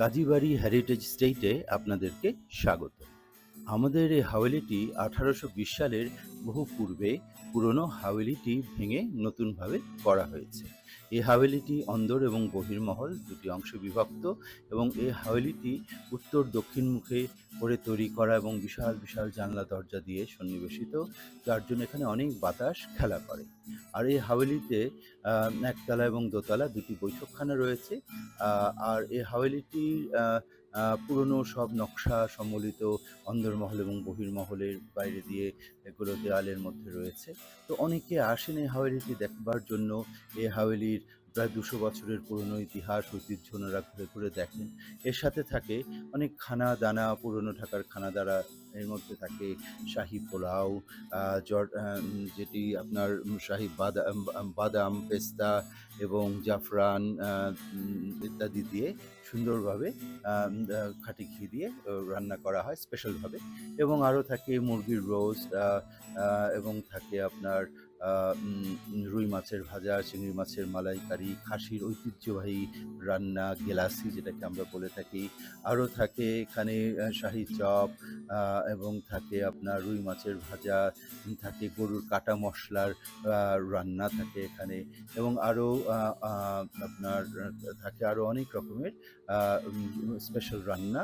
Kazibari heritage স্টেটে আপনাদেরকে স্বাগত। আমাদের এই হাভেলিটি 1820 সালের বহু পূর্বে পুরনো হাভেলিটি ভেঙে নতুনভাবে করা হয়েছে। এই হাভেলিটি অন্দর এবং বহির্মহল দুটি অংশে বিভক্ত এবং এই হাভেলিটি উত্তর দক্ষিণ মুখে করে তৈরি করা এবং বিশাল বিশাল জানলা দরজা দিয়ে সন্নিবেশিত, যার জন্য এখানে অনেক বাতাস খেলা করে। আর এই হাভেলিতে একতলা এবং দোতলা দুটি বৈঠকখানা রয়েছে। আর এই হাভেলিটির পুরনো সব নকশা সম্বলিত অন্দরমহল এবং বহির্মহলের বাইরে দিয়ে এগুলো দেওয়ালের মধ্যে রয়েছে। তো অনেকে আসেন এই হাভেলিটি দেখবার জন্য। এই হাভেলির প্রায় 200 বছরের পুরনো ইতিহাস ঐতিহ্য ওনারা ঘুরে ঘুরে দেখেন। এর সাথে থাকে অনেক খানা দানা, পুরনো ঢাকার খানা দ্বারা। এর মধ্যে থাকে শাহী পোলাও, যেটি আপনার শাহী বাদাম, পেস্তা এবং জাফরান ইত্যাদি দিয়ে সুন্দরভাবে খাঁটি ঘি দিয়ে রান্না করা হয় স্পেশালভাবে। এবং আরও থাকে মুরগির রোস্ট, এবং থাকে আপনার রুই মাছের ভাজা, চিংড়ি মাছের মালাইকারি, খাসির ঐতিহ্যবাহী রান্না গেলাসি যেটাকে আমরা বলে থাকি। আরও থাকে এখানে শাহী চপ, এবং থাকে আপনার রুই মাছের ভাজা, থাকে গরুর কাটা মশলার রান্না থাকে এখানে। এবং আরও আপনার থাকে আরও অনেক রকমের স্পেশাল রান্না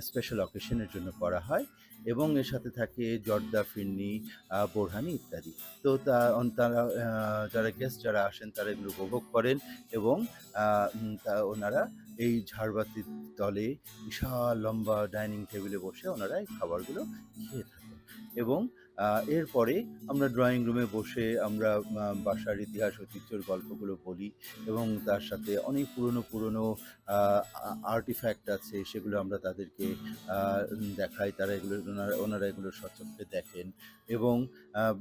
স্পেশাল অকেশনের জন্য করা হয়। এবং এর সাথে থাকে জর্দা, ফিরনি, বোরহানি ইত্যাদি। তো তারা যারা গেস্ট যারা আসেন তারা এগুলো উপভোগ করেন এবং ওনারা এই ঝাড়বাতির তলে বিশাল লম্বা ডাইনিং টেবিলে বসে ওনারা এই খাবারগুলো খেয়ে থাকেন। এবং এরপরে আমরা ড্রয়িং রুমে বসে আমরা বাসার ইতিহাস ঐতিহ্যের গল্পগুলো বলি এবং তার সাথে অনেক পুরনো আর্টিফ্যাক্ট আছে, সেগুলো আমরা তাদেরকে দেখাই। তারা এগুলো ওনারা এগুলো সচক্ষে দেখেন এবং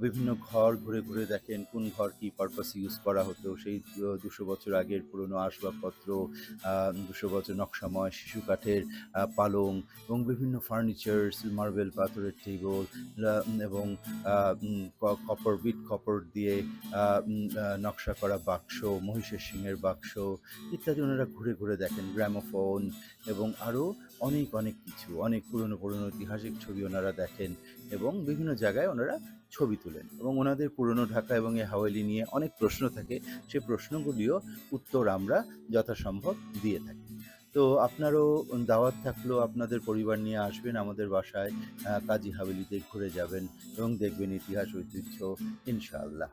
বিভিন্ন ঘর ঘুরে ঘুরে দেখেন কোন ঘর কী পারপাস ইউজ করা হতো। সেই 200 বছর আগের পুরনো আসবাবপত্র, 200 বছর নকশাময় শিশু কাঠের পালং এবং বিভিন্ন ফার্নিচার্স, মার্বেল পাথরের টেবল এবং বিট কপার দিয়ে নকশা করা বাক্স, মহিষের শিংয়ের বাক্স ইত্যাদি ওনারা ঘুরে ঘুরে দেখেন। গ্রামোফোন এবং আরও অনেক কিছু, অনেক পুরনো ঐতিহাসিক ছবি ওনারা দেখেন এবং বিভিন্ন জায়গায় ওনারা ছবি তোলেন। এবং ওনাদের পুরনো ঢাকা এবং এই হাভেলি নিয়ে অনেক প্রশ্ন থাকে, সেই প্রশ্নগুলিও উত্তর আমরা যথাসম্ভব দিয়ে থাকি। তো আপনারও দাওয়াত থাকলো, আপনাদের পরিবার নিয়ে আসবেন আমাদের বাসায়, কাজী হাভেলিতে ঘুরে যাবেন এবং দেখবেন ইতিহাস ঐতিহ্য ইনশাআল্লাহ।